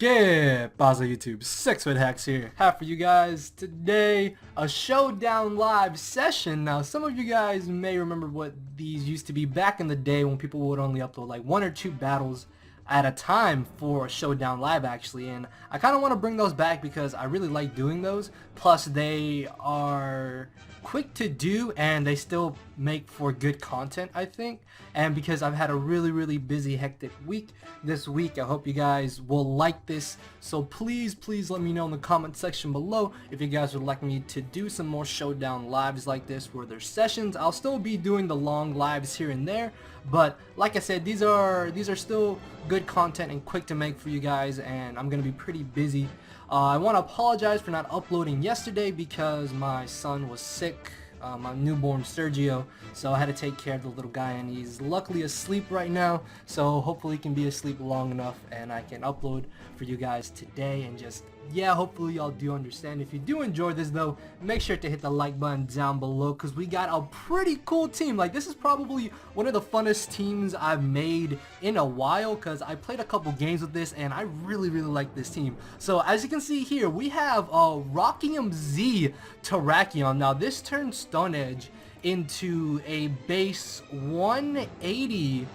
¿Qué pasa YouTube? 6-Foot Hacks here. Have for you guys today a Showdown live session. Now some of you guys may remember what these used to be back in the day when people would only upload like 1 or 2 battles at a time for a Showdown live actually, and I kind of want to bring those back because I really like doing those. Plus they are quick to do and they still make for good content, I think. And because I've had a really busy hectic week this week, I hope you guys will like this. So please let me know in the comment section below if you guys would like me to do some more Showdown lives like this where there's sessions. I'll still be doing the long lives here and there, but like I said, these are still good content and quick to make for you guys, and I'm gonna be pretty busy. I want to apologize for not uploading yesterday because my son was sick, my newborn Sergio, so I had to take care of the little guy, and he's luckily asleep right now, so hopefully he can be asleep long enough and I can upload for you guys today. And just, yeah, hopefully y'all do understand. If you do enjoy this though, make sure to hit the like button down below because we got a pretty cool team. Like, this is probably one of the funnest teams I've made in a while because I played a couple games with this and I really like this team. So as you can see here, we have a Rockingham Z Terrakion. Now this turns Stone Edge into a base 180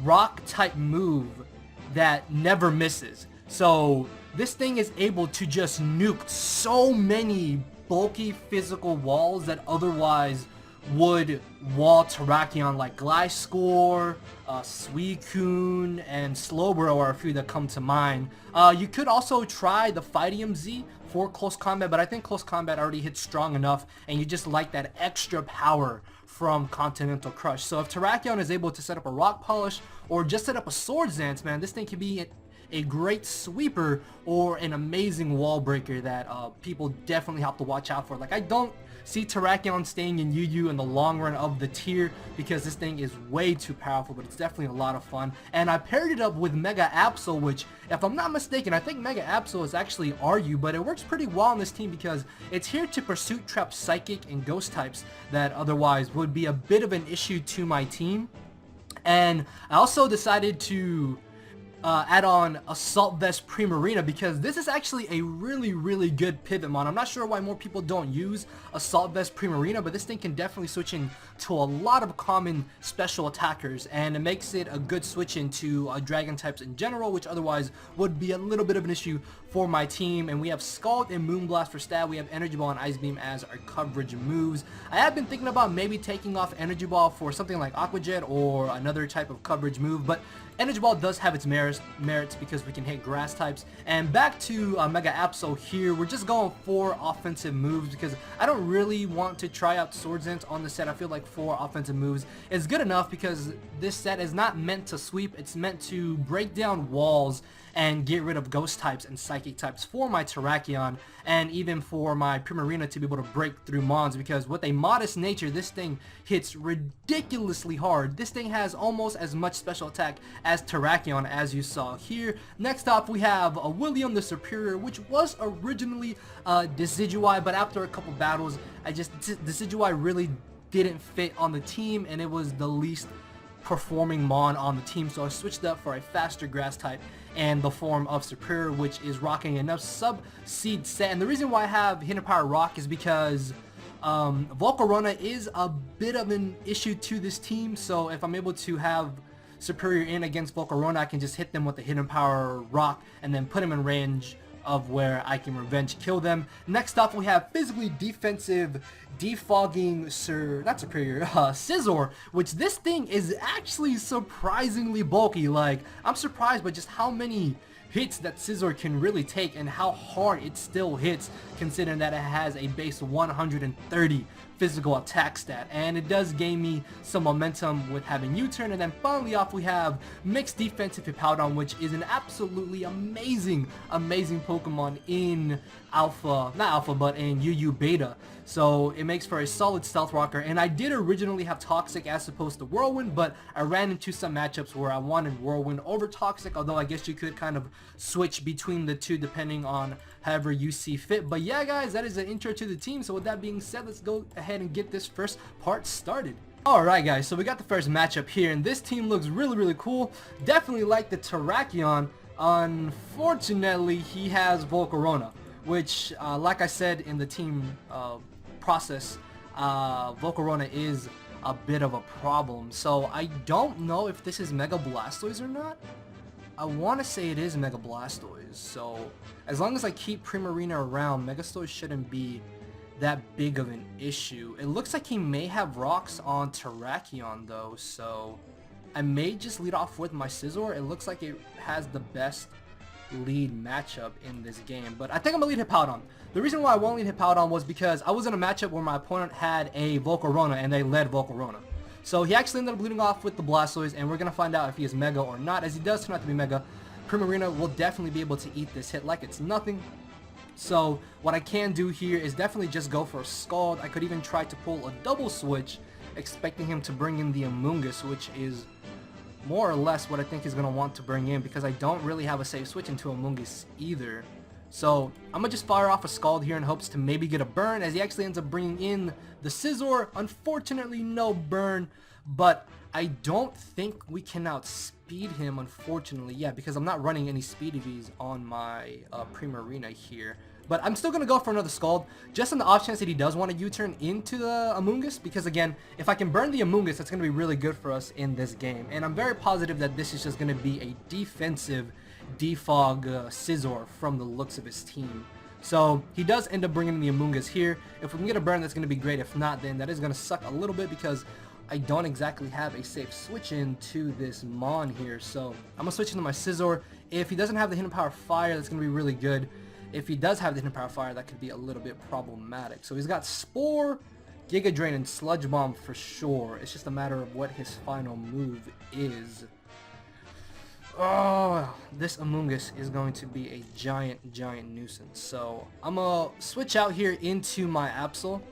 rock type move that never misses. So this thing is able to just nuke so many bulky physical walls that otherwise would wall Terrakion, like Gliscor, Suicune, and Slowbro are a few that come to mind. You could also try the Fightium Z for close combat, but I think close combat already hits strong enough and you just like that extra power from Continental Crush. So if Terrakion is able to set up a Rock Polish or just set up a Swords Dance, man, this thing can be a great sweeper or an amazing wall breaker that people definitely have to watch out for. Like, I don't see Terrakion staying in UU in the long run of the tier because this thing is way too powerful, but it's definitely a lot of fun. And I paired it up with Mega Absol, which, if I'm not mistaken, I think Mega Absol is actually RU, but it works pretty well on this team because it's here to pursuit trap Psychic and Ghost types that otherwise would be a bit of an issue to my team. And I also decided to add on Assault Vest Primarina because this is actually a really good pivot mod. I'm not sure why more people don't use Assault Vest Primarina, but this thing can definitely switch in to a lot of common special attackers, and it makes it a good switch into dragon types in general, which otherwise would be a little bit of an issue for my team. And we have Scald and Moonblast for stab. We have Energy Ball and Ice Beam as our coverage moves. I have been thinking about maybe taking off Energy Ball for something like Aqua Jet or another type of coverage move, but Energy Ball does have its merits because we can hit grass types. And back to Mega Absol here, we're just going for offensive moves because I don't really want to try out Swords Dance on the set. I feel like 4 offensive moves is good enough because this set is not meant to sweep, it's meant to break down walls and get rid of ghost types and psychic types for my Terrakion, and even for my Primarina to be able to break through mons, because with a modest nature, this thing hits ridiculously hard. This thing has almost as much special attack as Terrakion, as you saw here. Next up, we have William the Superior, which was originally Decidueye, but after a couple battles, Decidueye really didn't fit on the team, and it was the least performing mon on the team, so I switched up for a faster grass type and the form of Superior, which is rocking enough sub-seed set. And the reason why I have Hidden Power Rock is because Volcarona is a bit of an issue to this team, so if I'm able to have Superior in against Volcarona, I can just hit them with the Hidden Power Rock and then put them in range of where I can revenge kill them. Next up, we have physically defensive defogging Scizor, which this thing is actually surprisingly bulky. Like, I'm surprised by just how many hits that Scizor can really take and how hard it still hits, considering that it has a base 130 physical attack stat, and it does gain me some momentum with having U-turn. And then finally off, we have Mixed Defensive Hippowdon, which is an absolutely amazing Pokemon in in UU Beta. So it makes for a solid stealth rocker, and I did originally have Toxic as opposed to Whirlwind, but I ran into some matchups where I wanted Whirlwind over Toxic, although I guess you could kind of switch between the two depending on however you see fit. But yeah guys, that is an intro to the team, so with that being said, let's go ahead and get this first part started. Alright guys, so we got the first matchup here, and this team looks really cool. Definitely like the Terrakion. Unfortunately, he has Volcarona, which, like I said in the team process, Volcarona is a bit of a problem. So I don't know if this is Mega Blastoise or not. I want to say it is Mega Blastoise. So as long as I keep Primarina around, Megastoise shouldn't be that big of an issue. It looks like he may have rocks on Terrakion though, so I may just lead off with my Scizor. It looks like it has the best lead matchup in this game, but I think I'm gonna lead Hippowdon. The reason why I won't lead Hippowdon was because I was in a matchup where my opponent had a Volcarona and they led Volcarona. So he actually ended up leading off with the Blastoise, and we're gonna find out if he is Mega or not. As he does turn out to be Mega, Primarina will definitely be able to eat this hit like it's nothing. So what I can do here is definitely just go for a Scald. I could even try to pull a double switch, expecting him to bring in the Amoonguss, which is more or less what I think he's going to want to bring in, because I don't really have a safe switch into Amoonguss either. So I'm going to just fire off a Scald here in hopes to maybe get a burn, as he actually ends up bringing in the Scizor. Unfortunately, no burn, but I don't think we can outspeed him, unfortunately. Yeah, because I'm not running any Speed EVs on my Primarina here. But I'm still going to go for another Scald, just on the off chance that he does want to U-turn into the Amoonguss, because again, if I can burn the Amoonguss, that's going to be really good for us in this game. And I'm very positive that this is just going to be a defensive defog Scizor from the looks of his team. So he does end up bringing in the Amoonguss here. If we can get a burn, that's going to be great. If not, then that is going to suck a little bit, because I don't exactly have a safe switch into this Mon here. So I'm going to switch into my Scizor. If he doesn't have the Hidden Power Fire, that's going to be really good. If he does have the Hidden Power Fire, that could be a little bit problematic. So he's got Spore, Giga Drain, and Sludge Bomb for sure. It's just a matter of what his final move is. Oh, this Amoonguss is going to be a giant nuisance. So I'm going to switch out here into my Absol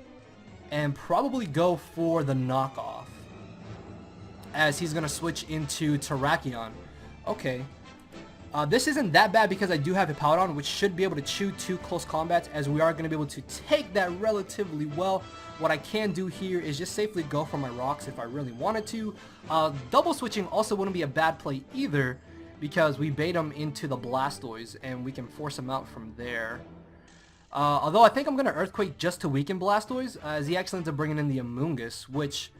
and probably go for the knockoff, as he's going to switch into Terrakion. Okay. This isn't that bad because I do have Hippowdon, which should be able to chew 2 close combats, as we are going to be able to take that relatively well. What I can do here is just safely go for my rocks if I really wanted to. Double switching also wouldn't be a bad play either, because we bait him into the Blastoise and we can force him out from there. Although I think I'm going to Earthquake just to weaken Blastoise, as he actually ends up bringing in the Amoonguss, which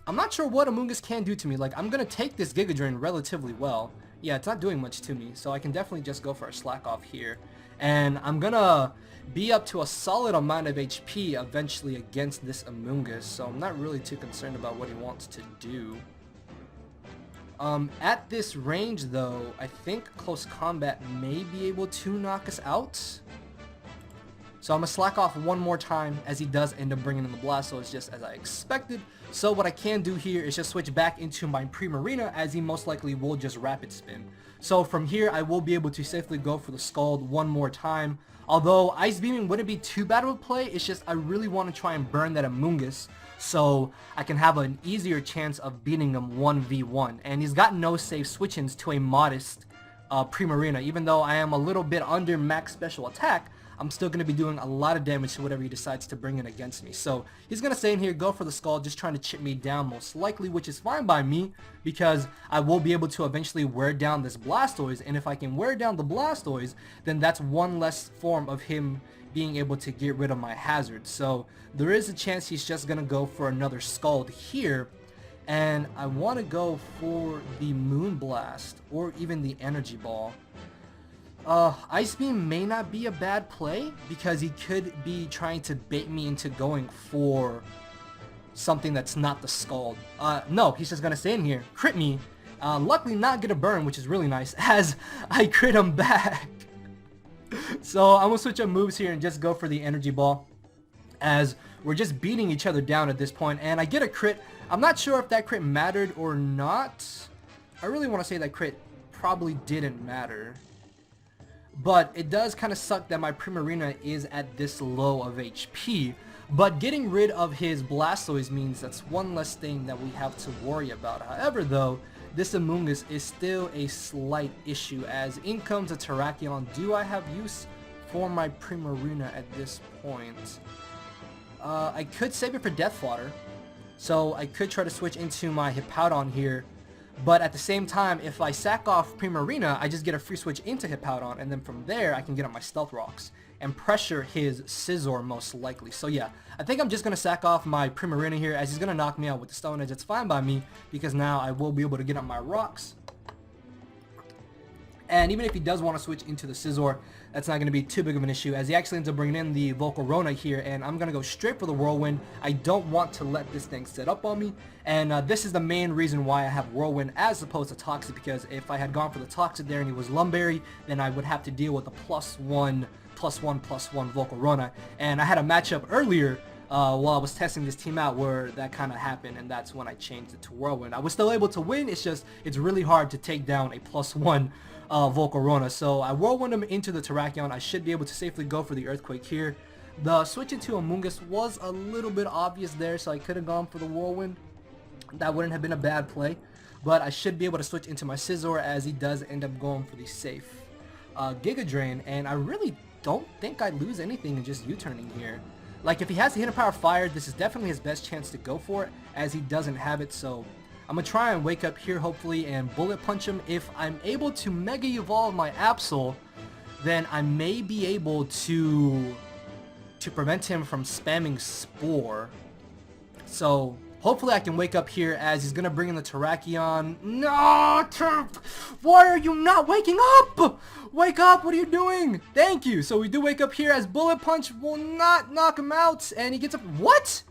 I'm not sure what Amoonguss can do to me. Like, I'm going to take this Giga Drain relatively well. Yeah, it's not doing much to me, so I can definitely just go for a slack off here. And I'm gonna be up to a solid amount of HP eventually against this Amoonguss, so I'm not really too concerned about what he wants to do. At this range though, I think close combat may be able to knock us out. So I'm going to slack off one more time, as he does end up bringing in the Blastoise just as I expected. So what I can do here is just switch back into my Primarina, as he most likely will just Rapid Spin. So from here I will be able to safely go for the Scald one more time. Although Ice Beaming wouldn't be too bad of a play, it's just I really want to try and burn that Amoonguss so I can have an easier chance of beating him 1v1. And he's got no safe switch-ins to a modest Primarina. Even though I am a little bit under max special attack, I'm still going to be doing a lot of damage to whatever he decides to bring in against me. So he's going to stay in here, go for the Scald, just trying to chip me down most likely, which is fine by me, because I will be able to eventually wear down this Blastoise. And if I can wear down the Blastoise, then that's one less form of him being able to get rid of my hazard. So there is a chance he's just going to go for another Scald here. And I want to go for the Moonblast or even the Energy Ball. Ice Beam may not be a bad play, because he could be trying to bait me into going for something that's not the Scald. No, he's just going to stay in here, crit me, luckily not get a burn, which is really nice, as I crit him back. So I'm going to switch up moves here and just go for the Energy Ball, as we're just beating each other down at this point, and I get a crit. I'm not sure if that crit mattered or not. I really want to say that crit probably didn't matter. But it does kind of suck that my Primarina is at this low of HP. But getting rid of his Blastoise means that's one less thing that we have to worry about. However though, this Amoonguss is still a slight issue, as in comes a Terrakion. Do I have use for my Primarina at this point? I could save it for Death Fodder. So I could try to switch into my Hippowdon here. But at the same time, if I sack off Primarina, I just get a free switch into Hippowdon, and then from there, I can get up my Stealth Rocks and pressure his Scizor most likely. So yeah, I think I'm just going to sack off my Primarina here, as he's going to knock me out with the Stone Edge. It's fine by me, because now I will be able to get up my Rocks. And even if he does want to switch into the Scizor, that's not going to be too big of an issue, as he actually ends up bringing in the Volcarona here, and I'm going to go straight for the Whirlwind. I don't want to let this thing set up on me, and this is the main reason why I have Whirlwind as opposed to Toxic, because if I had gone for the Toxic there and he was Lumberry, then I would have to deal with a +1/+1/+1 Volcarona, and I had a matchup earlier while I was testing this team out where that kind of happened, and that's when I changed it to Whirlwind. I was still able to win, it's really hard to take down a +1 Volcarona. So I Whirlwind him into the Terrakion. I should be able to safely go for the Earthquake here. The switch into Amoonguss was a little bit obvious there, so I could have gone for the Whirlwind. That wouldn't have been a bad play, but I should be able to switch into my Scizor, as he does end up going for the safe Giga Drain, and I really don't think I lose anything in just U-turning here. Like, if he has the Hidden Power Fire, this is definitely his best chance to go for it, as he doesn't have it. So I'm going to try and wake up here, hopefully, and Bullet Punch him. If I'm able to Mega Evolve my Absol, then I may be able to prevent him from spamming Spore. So hopefully I can wake up here, as he's going to bring in the Terrakion. No! Why are you not waking up? Wake up! What are you doing? Thank you. So we do wake up here, as Bullet Punch will not knock him out, and he gets up. What?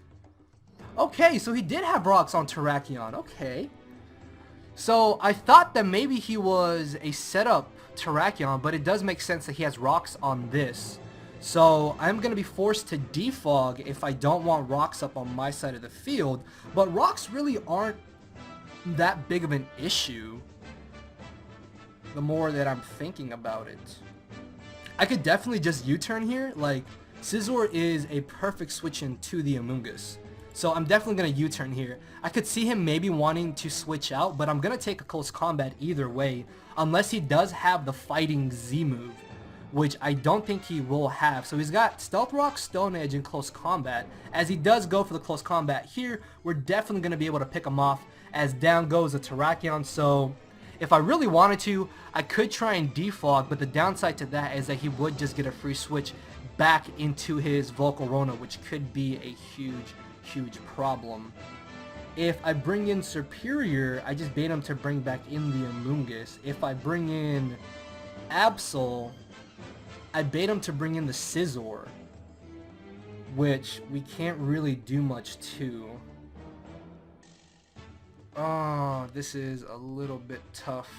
Okay, so he did have rocks on Terrakion. Okay. So I thought that maybe he was a setup Terrakion, but it does make sense that he has rocks on this. So I'm going to be forced to defog if I don't want rocks up on my side of the field. But rocks really aren't that big of an issue the more that I'm thinking about it. I could definitely just U-turn here. Like, Scizor is a perfect switch in to the Amoonguss. So I'm definitely going to U-turn here. I could see him maybe wanting to switch out, but I'm going to take a close combat either way, unless he does have the Fighting Z move, which I don't think he will have. So he's got Stealth Rock, Stone Edge, and Close Combat. As he does go for the Close Combat here, we're definitely going to be able to pick him off, as down goes the Terrakion. So if I really wanted to, I could try and defog, but the downside to that is that he would just get a free switch back into his Volcarona, which could be a huge problem. If I bring in Superior, I just bait him to bring back in the Amoonguss. If I bring in Absol, I bait him to bring in the Scizor, which we can't really do much to. Oh, this is a little bit tough.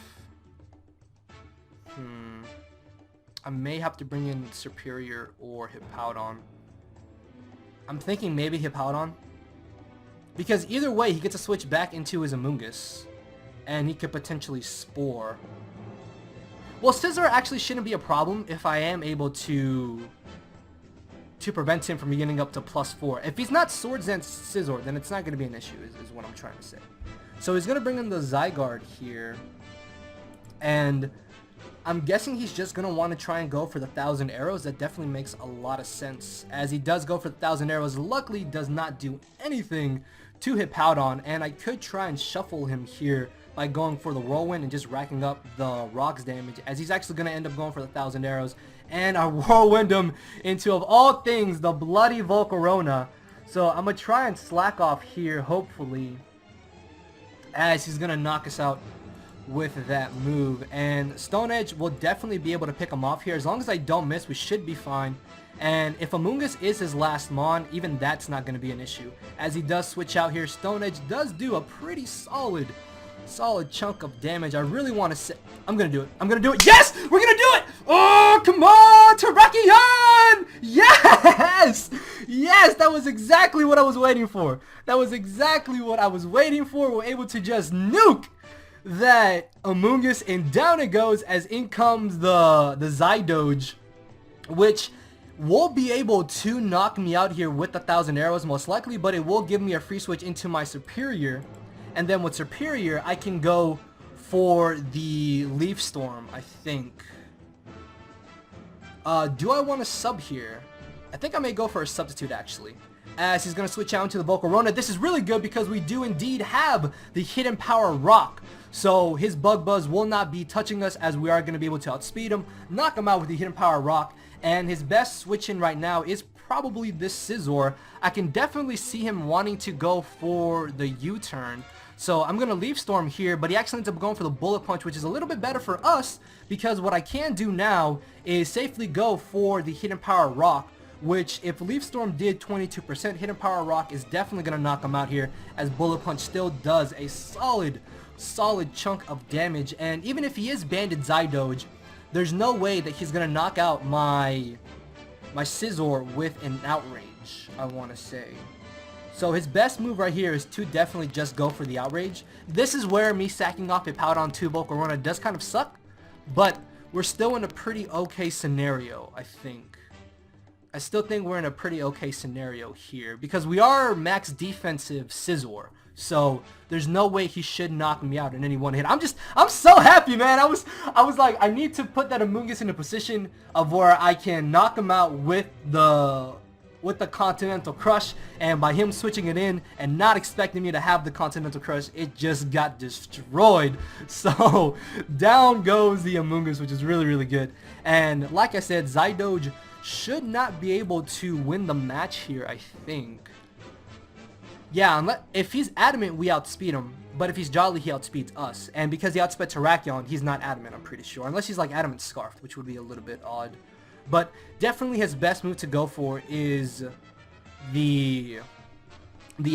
I may have to bring in Superior or Hippowdon. I'm thinking maybe Hippowdon, because either way he gets a switch back into his Amoonguss, and he could potentially Spore. Well, Scizor actually shouldn't be a problem if I am able to prevent him from getting up to +4. If he's not Swords Dance Scizor, then it's not going to be an issue, is what I'm trying to say. So he's going to bring in the Zygarde here, and I'm guessing he's just going to want to try and go for the 1,000 arrows. That definitely makes a lot of sense, as he does go for the 1,000 arrows. Luckily, does not do anything to Hippowdon, and I could try and shuffle him here by going for the Whirlwind and just racking up the rocks damage, as he's actually going to end up going for the 1,000 arrows. And I Whirlwind him into, of all things, the bloody Volcarona. So I'm going to try and slack off here, hopefully, as he's going to knock us out with that move. And Stone Edge will definitely be able to pick him off here. As long as I don't miss, we should be fine. And if Amoonguss is his last Mon, even that's not going to be an issue, as he does switch out here. Stone Edge does do a pretty solid chunk of damage. I really want to say, I'm going to do it. I'm going to do it. Yes! We're going to do it! Oh, come on! Terrakion! Yes! Yes, that was exactly what I was waiting for. That was exactly what I was waiting for. We're able to just nuke that Amoonguss, and down it goes, as in comes the Zydoge, which will be able to knock me out here with the 1,000 arrows most likely, but it will give me a free switch into my Superior. And then with Superior, I can go for the Leaf Storm, I think. Do I want to sub here? I think I may go for a substitute, actually. as he's going to switch out into the Volcarona. This is really good because we do indeed have the Hidden Power Rock. So his Bug Buzz will not be touching us, as we are going to be able to outspeed him, knock him out with the Hidden Power Rock. And his best switch in right now is probably this Scizor. I can definitely see him wanting to go for the U-turn. So I'm going to Leaf Storm here, but he actually ends up going for the Bullet Punch, which is a little bit better for us, because what I can do now is safely go for the Hidden Power Rock, which if Leaf Storm did 22%, Hidden Power Rock is definitely going to knock him out here, as Bullet Punch still does a solid chunk of damage. And even if he is Banded Zydoge, there's no way that he's going to knock out my Scizor with an Outrage, I want to say. So his best move right here is to definitely just go for the Outrage. This is where me sacking off a Powdon 2 Volcarona does kind of suck, but we're still in a pretty okay scenario, I think. I still think we're in a pretty okay scenario here, because we are max defensive Scizor. So there's no way he should knock me out in any one hit. I'm so happy, man. I was like, I need to put that Amoonguss in a position of where I can knock him out with the Continental Crush, and by him switching it in and not expecting me to have the Continental Crush, it just got destroyed. So down goes the Amoonguss, which is really good. And like I said, Zydoge should not be able to win the match here, I think. Yeah, if he's Adamant, we outspeed him. But if he's Jolly, he outspeeds us. And because he outsped Terrakion, he's not Adamant, I'm pretty sure. Unless he's like Adamant Scarfed, which would be a little bit odd. But definitely his best move to go for is the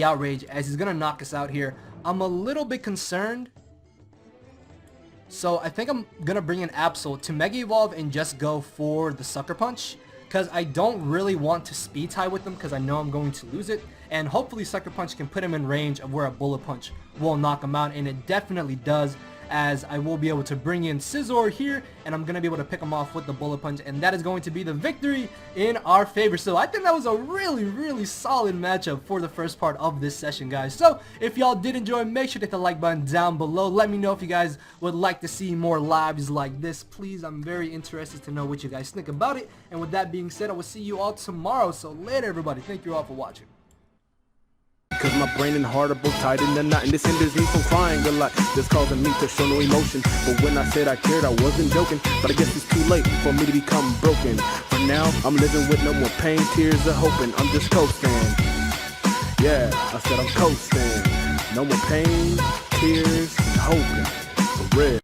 Outrage, as he's going to knock us out here. I'm a little bit concerned. So I think I'm going to bring in Absol to Mega Evolve and just go for the Sucker Punch, because I don't really want to speed tie with them, because I know I'm going to lose it. And hopefully Sucker Punch can put him in range of where a Bullet Punch will knock him out, and it definitely does, as I will be able to bring in Scizor here, and I'm going to be able to pick him off with the Bullet Punch, and that is going to be the victory in our favor. So I think that was a really solid matchup for the first part of this session, guys. So if y'all did enjoy, make sure to hit the like button down below. Let me know if you guys would like to see more lives like this, please. I'm very interested to know what you guys think about it. And with that being said, I will see you all tomorrow. So later, everybody. Thank you all for watching. Cause my brain and heart are both tied in the knot, and this hinders me from crying a lot. This causing me to show no emotion, but when I said I cared, I wasn't joking. But I guess it's too late for me to become broken. For now, I'm living with no more pain, tears of hoping. I'm just coasting. Yeah, I said I'm coasting. No more pain, tears, and hoping. For real.